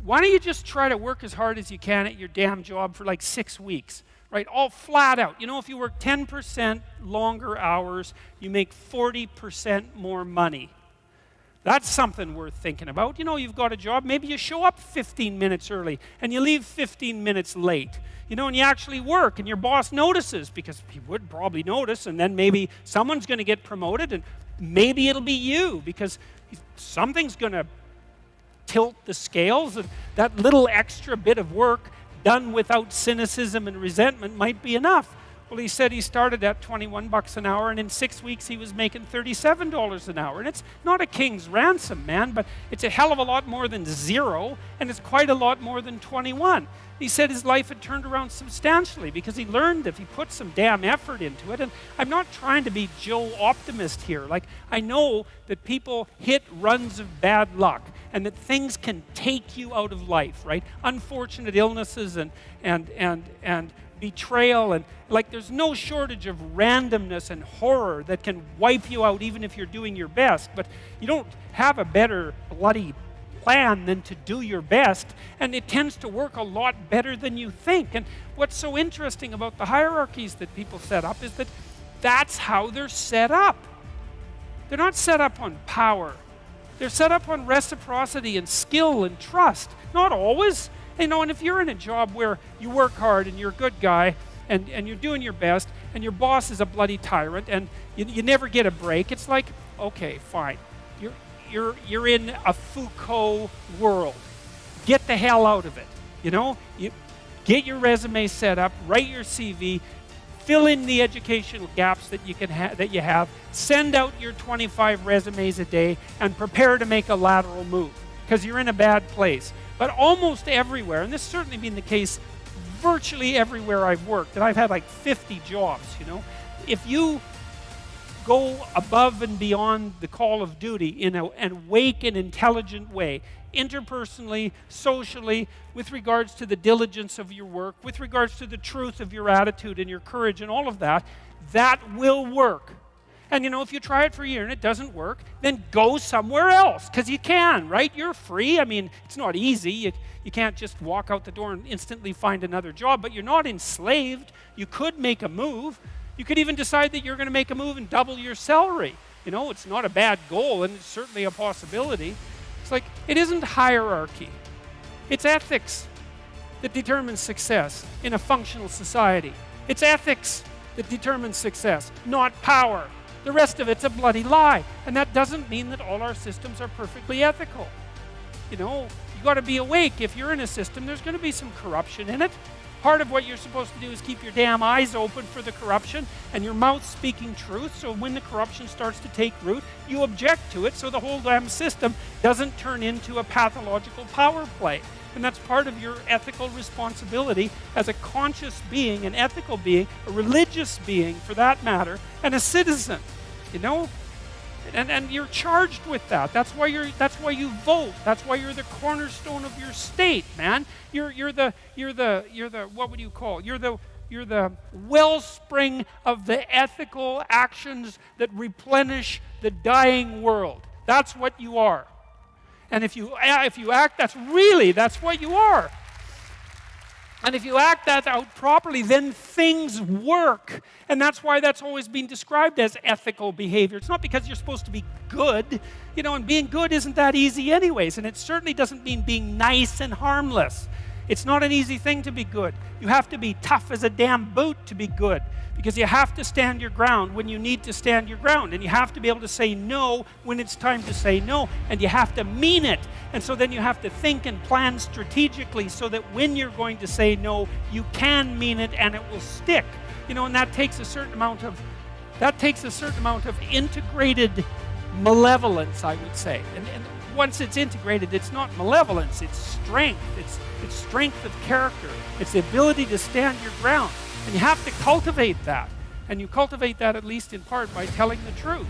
Why don't you just try to work as hard as you can at your damn job for like 6 weeks, right? All flat out. You know, if you work 10% longer hours, you make 40% more money. That's something worth thinking about. You know, you've got a job, maybe you show up 15 minutes early and you leave 15 minutes late. You know, and you actually work and your boss notices, because he would probably notice, and then maybe someone's going to get promoted and maybe it'll be you, because something's going to tilt the scales, and that little extra bit of work done without cynicism and resentment might be enough. Well, he said he started at 21 bucks an hour, and in 6 weeks he was making $37 an hour. And it's not a king's ransom, man, but it's a hell of a lot more than zero, and it's quite a lot more than 21. He said his life had turned around substantially because he learned if he put some damn effort into it. And I'm not trying to be Joe Optimist here. Like, I know that people hit runs of bad luck and that things can take you out of life, right? Unfortunate illnesses and betrayal, and like there's no shortage of randomness and horror that can wipe you out even if you're doing your best. But you don't have a better bloody plan than to do your best, and it tends to work a lot better than you think. And what's so interesting about the hierarchies that people set up is that that's how they're set up. They're not set up on power. They're set up on reciprocity and skill and trust. Not always. You know, and if you're in a job where you work hard and you're a good guy and you're doing your best and your boss is a bloody tyrant and you never get a break, it's like, okay, fine. You're in a Foucault world. Get the hell out of it. You know, you get your resume set up, write your CV, fill in the educational gaps that you have, send out your 25 resumes a day, and prepare to make a lateral move because you're in a bad place. But almost everywhere, and this has certainly been the case virtually everywhere I've worked, and I've had like 50 jobs, you know, if you go above and beyond the call of duty and wake an intelligent way, interpersonally, socially, with regards to the diligence of your work, with regards to the truth of your attitude and your courage and all of that, that will work. And you know, if you try it for a year and it doesn't work, then go somewhere else, because you can, right? You're free. I mean, it's not easy. You can't just walk out the door and instantly find another job, but you're not enslaved. You could make a move. You could even decide that you're going to make a move and double your salary. You know, it's not a bad goal, and it's certainly a possibility. It's like, it isn't hierarchy. It's ethics that determines success in a functional society. It's ethics that determines success, not power. The rest of it's a bloody lie. And that doesn't mean that all our systems are perfectly ethical. You know, you got to be awake. If you're in a system, there's going to be some corruption in it. Part of what you're supposed to do is keep your damn eyes open for the corruption and your mouth speaking truth, so when the corruption starts to take root, you object to it so the whole damn system doesn't turn into a pathological power play. And that's part of your ethical responsibility as a conscious being, an ethical being, a religious being for that matter, and a citizen, you know? And you're charged with that. That's why you vote. That's why you're the cornerstone of your state, man. You're the what would you call? You're the wellspring of the ethical actions that replenish the dying world. That's what you are. And if you act, that's what you are. And if you act that out properly, then things work. And that's why that's always been described as ethical behavior. It's not because you're supposed to be good, you know, and being good isn't that easy anyways. And it certainly doesn't mean being nice and harmless. It's not an easy thing to be good. You have to be tough as a damn boot to be good, because you have to stand your ground when you need to stand your ground, and you have to be able to say no when it's time to say no, and you have to mean it. And so then you have to think and plan strategically so that when you're going to say no, you can mean it and it will stick. You know, and that takes a certain amount of integrated malevolence, I would say. And once it's integrated, it's not malevolence, it's strength. It's strength of character. It's the ability to stand your ground. And you have to cultivate that. And you cultivate that at least in part by telling the truth.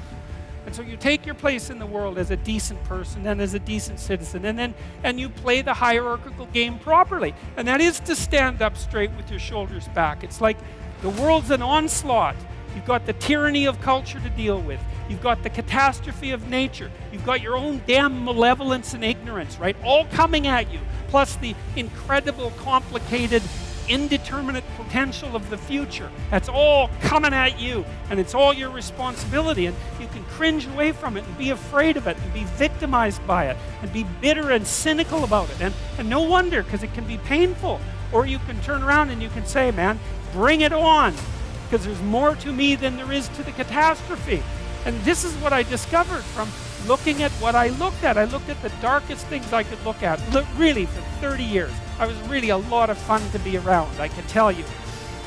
And so you take your place in the world as a decent person and as a decent citizen, and you play the hierarchical game properly. And that is to stand up straight with your shoulders back. It's like the world's an onslaught. You've got the tyranny of culture to deal with. You've got the catastrophe of nature. You've got your own damn malevolence and ignorance, right? All coming at you, plus the incredible, complicated, indeterminate potential of the future. That's all coming at you, and it's all your responsibility, and you can cringe away from it and be afraid of it and be victimized by it and be bitter and cynical about it, and no wonder, because it can be painful. Or you can turn around and you can say, man, bring it on, because there's more to me than there is to the catastrophe. And this is what I discovered from looking at what I looked at. I looked at the darkest things I could look at. Look, really, for 30 years. I was really a lot of fun to be around, I can tell you.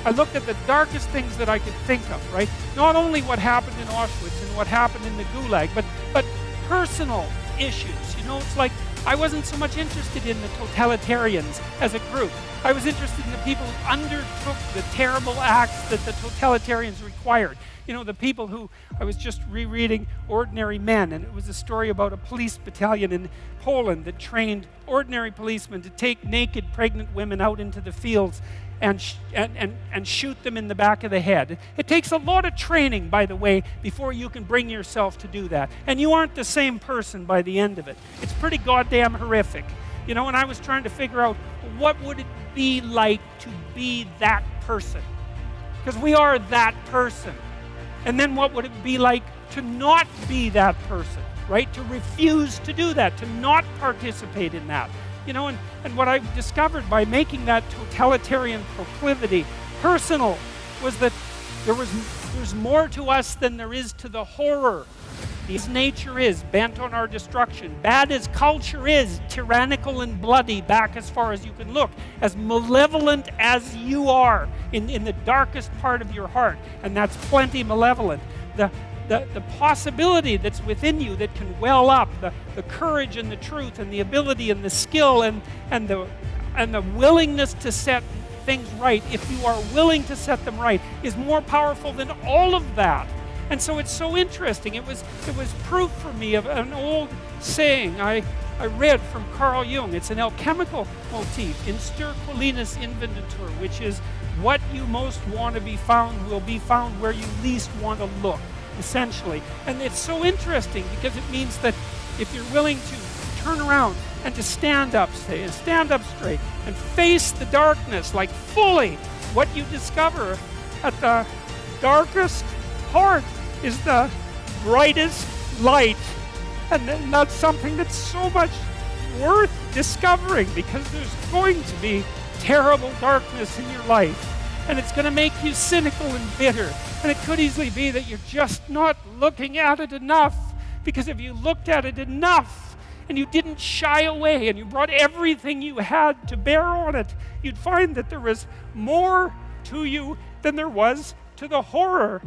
I looked at the darkest things that I could think of, right? Not only what happened in Auschwitz and what happened in the Gulag, but personal issues. You know, it's like I wasn't so much interested in the totalitarians as a group. I was interested in the people who undertook the terrible acts that the totalitarians required. You know, the people who, I was just rereading Ordinary Men, and it was a story about a police battalion in Poland that trained ordinary policemen to take naked pregnant women out into the fields and shoot them in the back of the head. It takes a lot of training, by the way, before you can bring yourself to do that. And you aren't the same person by the end of it. It's pretty goddamn horrific. You know, and I was trying to figure out, what would it be like to be that person? Because we are that person. And then what would it be like to not be that person, right? To refuse to do that, to not participate in that. You know, and what I discovered by making that totalitarian proclivity personal was that there's more to us than there is to the horror. As nature is bent on our destruction, bad as culture is, tyrannical and bloody back as far as you can look, as malevolent as you are in the darkest part of your heart, and that's plenty malevolent. The possibility that's within you that can well up, the courage and the truth and the ability and the skill and the willingness to set things right, if you are willing to set them right, is more powerful than all of that. And so it's so interesting. It was proof for me of an old saying I read from Carl Jung. It's an alchemical motif, in sterquilinis invenditur, which is what you most want to be found will be found where you least want to look, essentially. And it's so interesting because it means that if you're willing to turn around and to stand up, say, and stand up straight and face the darkness like fully, what you discover at the darkest heart is the brightest light. And that's something that's so much worth discovering, because there's going to be terrible darkness in your life. And it's going to make you cynical and bitter. And it could easily be that you're just not looking at it enough. Because if you looked at it enough and you didn't shy away and you brought everything you had to bear on it, you'd find that there was more to you than there was to the horror.